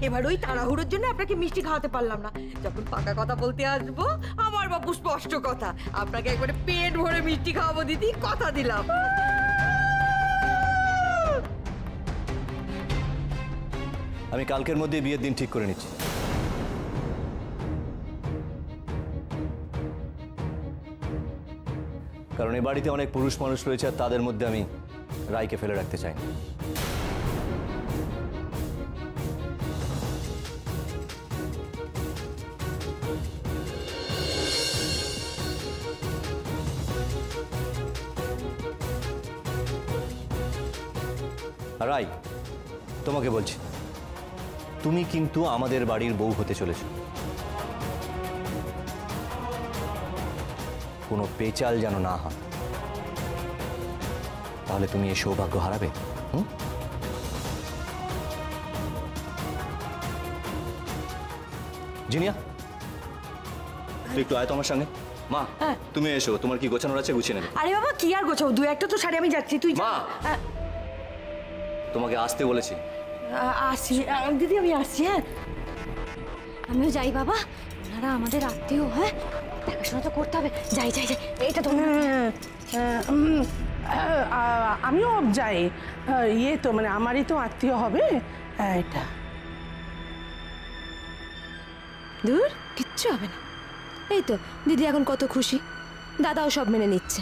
এবার ওই তাড়াহুড়োর জন্য আপনাকে মিষ্টি খাওয়াতে পারলাম না। যখন পাকা কথা বলতে আসবো, আমার বাবু স্পষ্ট কথা, আপনাকে একবারে পেট ভরে মিষ্টি খাওয়াবো দিদি, কথা দিলাম। আমি কালকের মধ্যে বিয়ের দিন ঠিক করে নিচ্ছি। কারণ এই বাড়িতে অনেক পুরুষ মানুষ রয়েছে, আর তাদের মধ্যে আমি রায়কে ফেলে রাখতে চাই না। রাই, তোমাকে বলছি, তুমি কিন্তু আমাদের বাড়ির বউ হতে চলেছ। কোনো পেচাল যেন না হয়, তাহলে তুমি এই সৌভাগ্য হারাবে। জিনিয়া, তুই একটু আয় তো আমার সঙ্গে। মা, তুমি এসো, তোমার কি গোছানোর আছে গুছিয়ে নেবে। আরে বাবা, কি আর গোছাবো, দু একটা তো শাড়ি, আমি যাচ্ছি, তুই মা, তোমাকে আসতে বলেছি। আসছি দিদি, আমি আসছি। হ্যাঁ, আমিও যাই বাবা, ওনারা আমাদের আত্মীয়। হ্যাঁ, দেখাশোনা তো করতে হবে। যাই যাই যাই, এইটা তো আমিও যাই। ইয়ে তো মানে আমারই তো আত্মীয় হবে এটা। দূর, কিচ্ছু হবে না। এই তো দিদি এখন কত খুশি, দাদাও সব মেনে নিচ্ছে।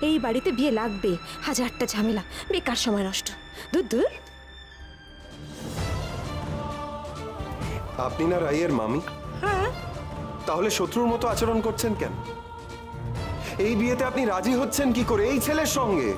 এই বাড়িতে বিয়ে লাগবে, হাজারটা ঝামেলা, বেকার সময় নষ্ট। দূর দূর। আপনি না রাইয়ের মামি? হ্যাঁ। তাহলে শত্রুর মতো আচরণ করছেন কেন? এই বিয়েতে আপনি রাজি হচ্ছেন কি করে এই ছেলের সঙ্গে?